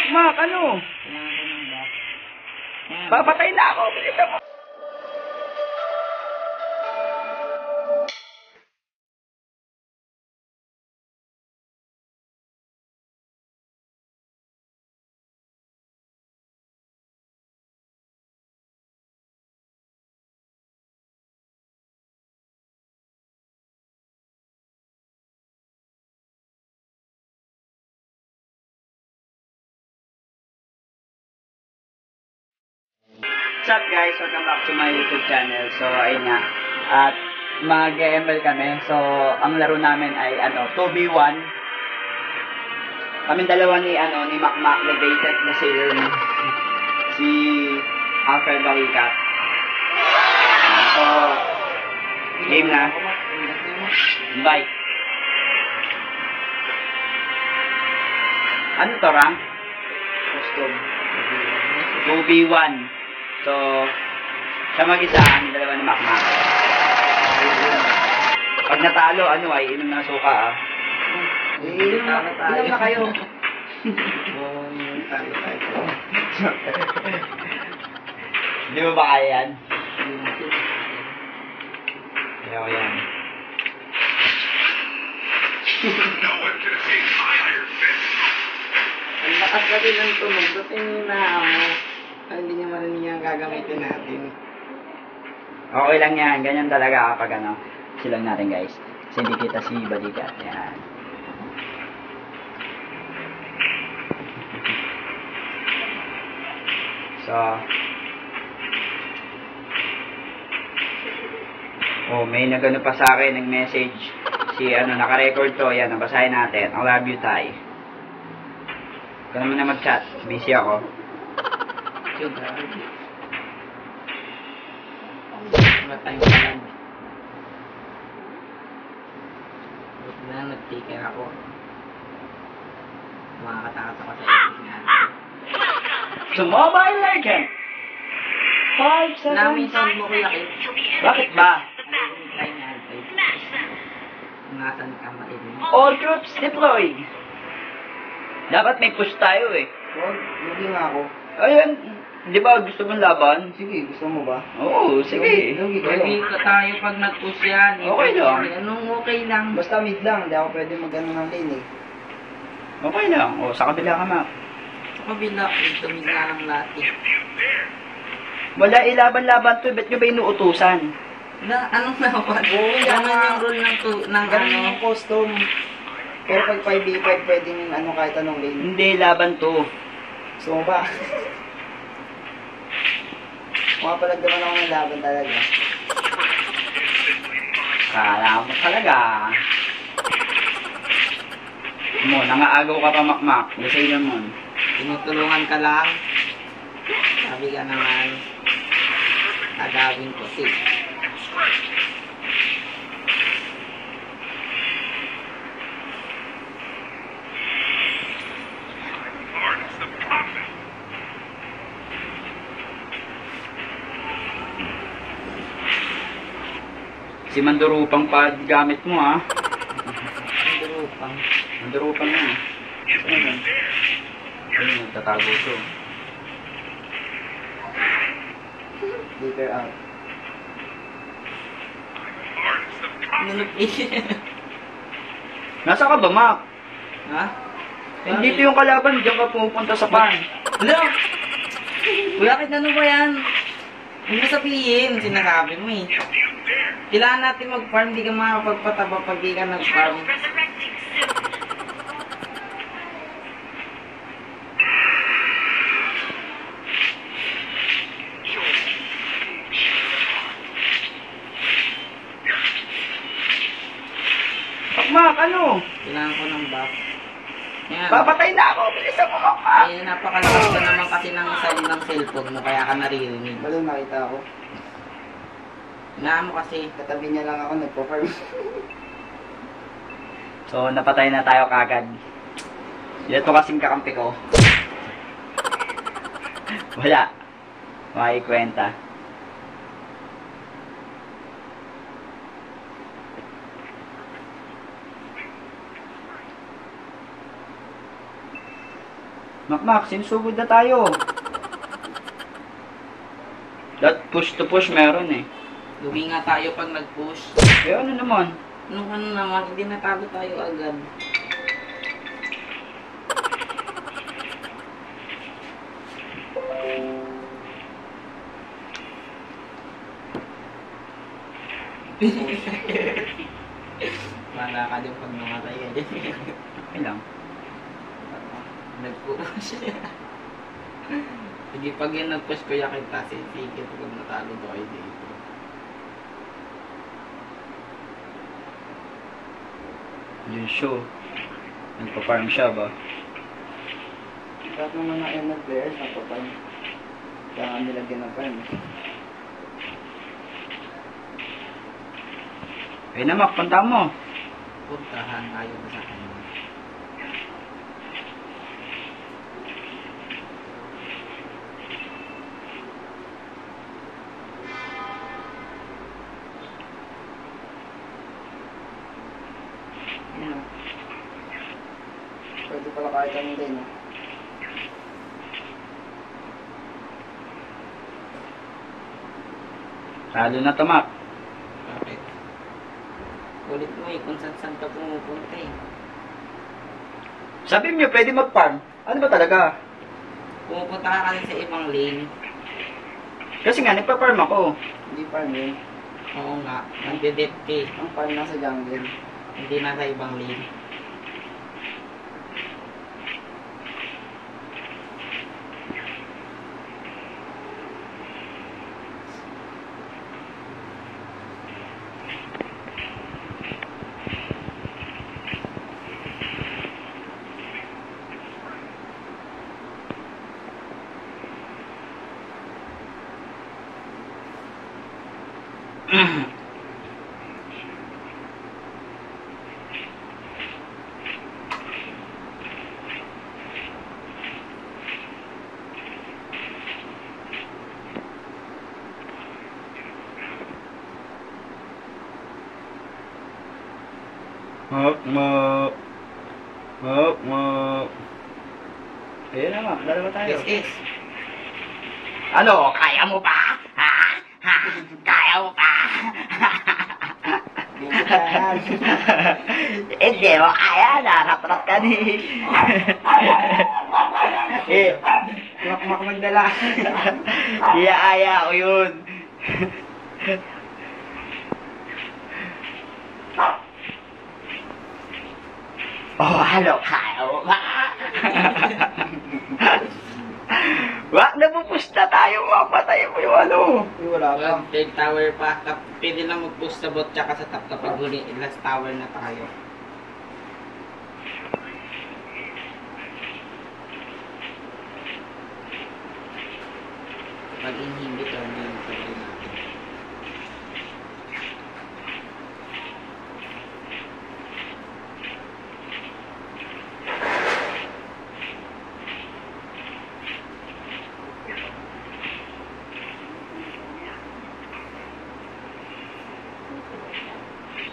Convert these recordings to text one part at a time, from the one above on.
Makmak, ano? Kailangan ko ng box. Yan. Papatay na ako. Bilisan mo. What's up guys? Welcome back to my YouTube channel. So ayun nga. At mag-ML kami. So ang laro namin ay 2v1. Kaming dalawa ni Makmak, the greatest na sailor ni si Alfred Balikat. So game na. Invite. Ano to, rank? Custom. 2v1. So, siya mag-isa, ang dalawa ni Makmak. Pag natalo, ay inom ng suka, ah. Inom na kayo. Hindi mo ba kaya yan? Ayaw yan. Ang lakas kasi ng tunog. Ba't yung hindi niya marinig yung gagamitin natin. Okay lang yan. Ganyan talaga kapag silang natin guys. Kasi hindi kita si Balikat. Yan. So. May nagano pa sa akin ng message. Si naka-record to. Yan, nabasahin natin. I love you, Tay. Ikaw naman na mag-chat. Busy ako. Grabe. Matayong kalag. Buti na, nag-taker ako. Makakatakot ako sa ibig nga. So, Mobile Legend! 5 seconds. Namin sound mo kuya Kit. Bakit ba? Try nga, Alfred. Ngasan ka mairin. All troops deployed. Dapat may push tayo eh. Huwag, hindi nga ako. Ayun, di ba gusto mong laban? Sige, gusto mo ba? Oo, sige. Lugi Pwede kayo. ka tayo pag nag-push yan. Okay lang. Anong okay lang? Basta mid lang, hindi ako pwede mag-ano ng lane eh. Okay lang. O, sa kabila ka, Mac. Sa kabila, tumig na lang lahat eh. Wala ilaban-laban to. Bet nyo ba inuutusan? Anong naman? Oo, Ganun nga. yung rule ng Ganun yung custom. Pero pag 5v5, pwedeng kahit anong lane. Hindi, laban to. Gusto mo ba? Pumapalag naman ako ng laban talaga. Kala mo talaga. Nangaagaw ka pa, Makmak. Lasay naman. Tinutulungan ka lang. Sabi ka naman, agawin ko si. Si Mandurupang pa gamit mo, ha? Durupang. Mandurupang na. Ano yan? Ayun, tatago to. Later out. Nunod eh. Nasa ka ba, Mac? Ha? Hindi to yung kalaban. Diyan ka pupunta sa pan. Hello? Kuya, kahit ano ba yan? Huwag mo sabihin, sinasabi mo eh. Kailangan natin mag-farm, di ka makapagpataba pag di ka nag-farm. Mac, ano? Kailangan ko ng buff. Yan. Papatay na ako. Bilisan mo, Makmak. Eh, napakalakas ka naman kasi ng sound ng cellphone mo, kaya ka naririnig. Balo nakita ako. Hinaan mo kasi. Katabi niya lang ako, nagpo-farm. So, napatay na tayo kagad. Ito kasing kakampi ko. Wala. Makikwenta. Makmak, sinusugod na tayo. That push to push meron eh. Lugi nga tayo pag nag-push. Eh ano naman? Nung ano naman, hindi natalo tayo agad. Wala ka din pag namatay ka din. Okay lang. Nag-push. Sige, pag yun nag-push ko yakin kasi sige pag natalo to ay dito. Yun show. Nagpa-farm siya ba? Lahat naman ng ML players napapan. Kailangan nilagyan ng farm. Eh na Mak, punta mo. Puntahan ayaw na sa kanya. Ano? Pwede pala kahit anong din, no? Talo na to Mak. Bakit? Ulit mo eh, kung saan ka pumupunta eh. Sabi niyo pwede mag-farm. Ano ba talaga? Pumupunta ka kasi sa ibang lane. Kasi nga nagpa-farm ako. Hindi farm yun. Oo nga, nagde-death ka eh. Ang farm nasa jungle. Hindi na sa ibang lane. Mak. Ayun na Mak, dalawa tayo. Yes. Ano, kaya mo pa? Ha? Ha? Kaya mo pa? Hindi ka yan. Hindi mo kaya, narap-rap ka ni. Eh, Makmak magdala. aya ko yun. Oh, halo, kaya mo ba? Wag na pupusta tayo, mapatay mo yung ano. Uy, wala pa. Wag, third tower pa. Pwede lang mag-push sa bot tsaka sa top kapag huli. Last tower na tayo. Pag inhibitor na yung pwede natin.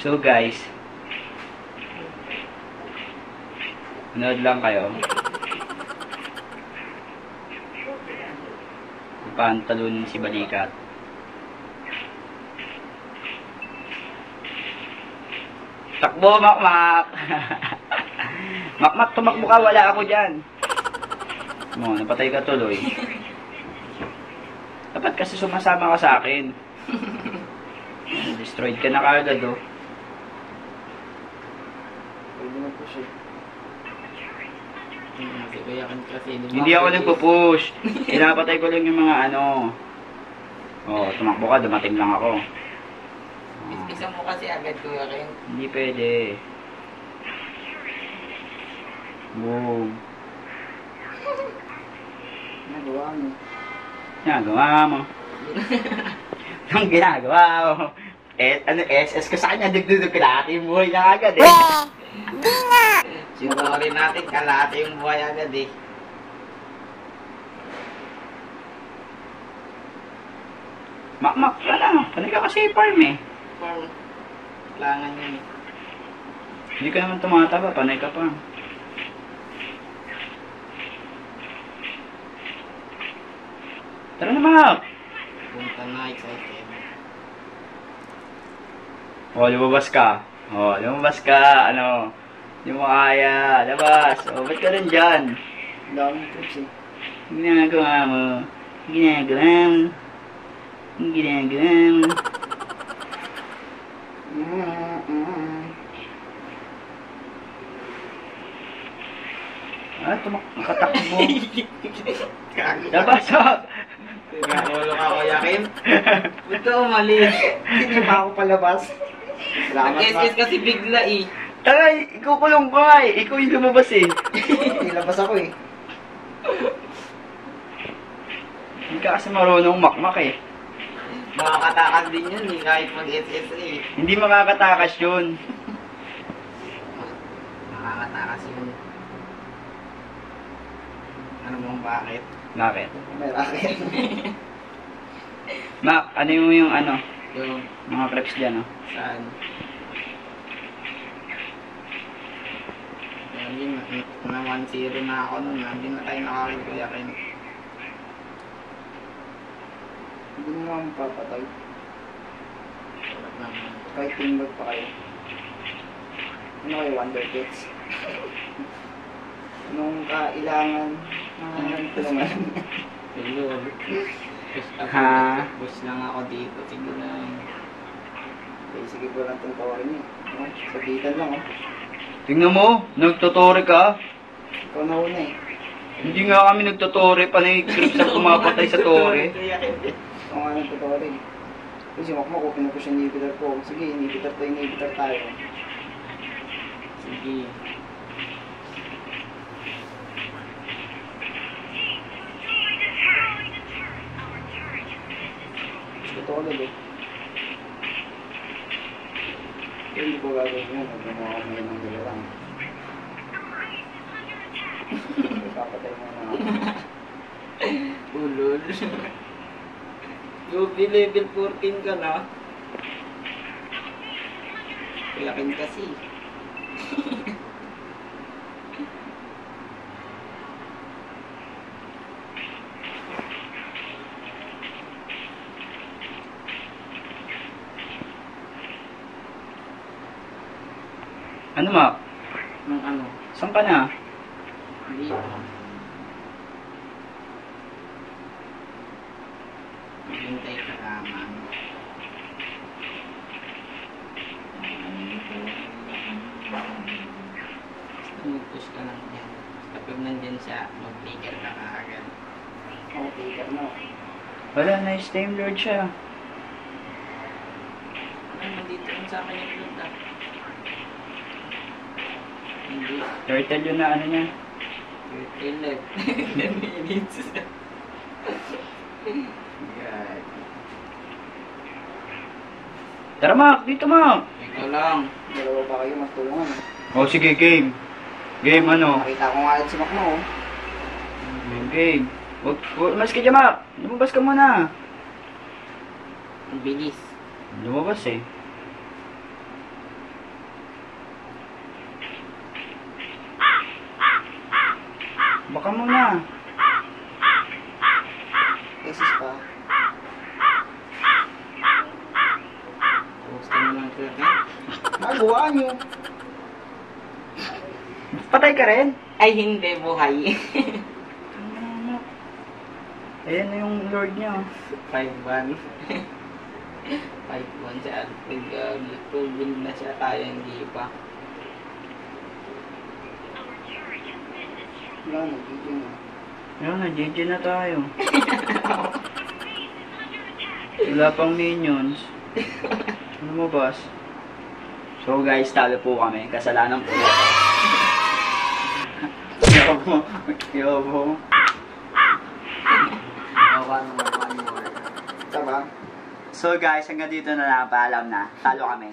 So guys, manood lang kayo. Paano talunin si Balikat. Takbo, Makmak! Makmak, tumakbo ka, wala ako dyan. Mo, napatay ka tuloy. Dapat kasi sumasama ka sa akin. Destroyed ka na kagad, oh. Pwede na push eh. Si Kuya Kan kasi Hindi ako nagpo-push. Pinapatay ko lang yung mga ano. Oh, tumakbo ka, dumating lang ako. Bispisan mo kasi agad Kuya Kan. Hindi pwede. Boom. Nagawa mo. Ginagawa mo. Ang ginagawa mo. Eh, ano, SS ko sa kanya, dugdudug kalahati yung buhay na agad eh. Siguro rin natin kalahati yung buhay agad eh. Makmak ka na. Panay ka kasi farm eh. Farm. Kailangan yun eh. Hindi ka naman tumataba, panay ka pa. Tara na, Mac! Punta na, excited. Oh, lumabas ka. Oh, lumabas ka. Ano? Hindi mo kaya. Labas. Oh, ba't ka rin dyan? Ang daming trips eh. Ginagawa mo. Ginagawa mo. Ginagawa mo. Ah, nakatakbo. Labas, oh! Ulo ka, Kuya Kim. Ba't ka umalis? Hindi pa ako palabas. Salamat ba? Nag-SS kasi bigla eh. Tagay, ikukulong ka nga eh. Ikaw yung lumabas eh. Nilabas ako eh. Hindi ka kasi marunong makmak eh. Makakatakas din yun eh, kahit mag-SS eh. Hindi makakatakas yun. Makakatakas yun. Ano mong bakit? Bakit? May racket. Mac, ano yung ano? Yung Mga preps dyan, oh. saan? Yun, na 1-0 na ako nun. Hindi na tayo nakakit, Kuya Kim. Hindi mo naman papatay. Sarap naman. Kahit teamwork pa kayo. Ano kayo, Wonder Kids? Anong kailangan? Ito naman. Hello. Ha? Push lang ako dito. Sige na. Okay, sige po lang itong tawarin niyo. No? Sabitan lang oh. Tingnan mo, nagtutore ka. Ikaw na una eh. Hindi nga kami nagtutore, panay creeps na pumapatay sa tore. Ikaw nga nagtutawari. Kasi makmak ko, pinupush yung inhibitor ko. Sige, inhibitor tayo. Sige. Ito ko ulit eh. Pero hindi ko gagawin yun. Nagmamawa ako ngayon ng dalawang. Ipapatay mo na ako. Ulol. Yubi level 14 ka na. Kulakin kasi. Ano, Mac? Nung ano? Saan ka na? Dito. Maghintay ka lamang. Mag-push ka lang yan. Kapag nandyan siya, mag-trigger ka kaagad. Ako, taker na. Wala, nice time lord siya. Ay, nandito lang sa akin yung blood ah. Hindi. Turtle yun na ano niya. Turtle 10 minutes. God. Tara, Mac, dito, Mac. Ikaw lang. Dalawa pa kayo, mas tulungan eh. Oh, sige, game. Game, ano? Nakita ko nga ulit si Makma oh. Game. Mas ka dyan, Mac. Lumabas ka muna. Ang bilis. Lumabas eh. Baka muna. Tesis pa. Gusto mo lang sir, ha? Nagawa nyo. Patay ka rin. Ay, hindi, buhay. Ayan na yung lord niya. 5-1. 5-1 siya. Nag-proven na siya tayo, hindi pa. Wala, nag-video na. Ayun na, GG na tayo. Wala pang minions. Lumabas. So guys, talo po kami. Kasalanan po. Yobo. Yobo. One more. Tama? So guys, hanggang dito na lang. Paalam na. Talo kami.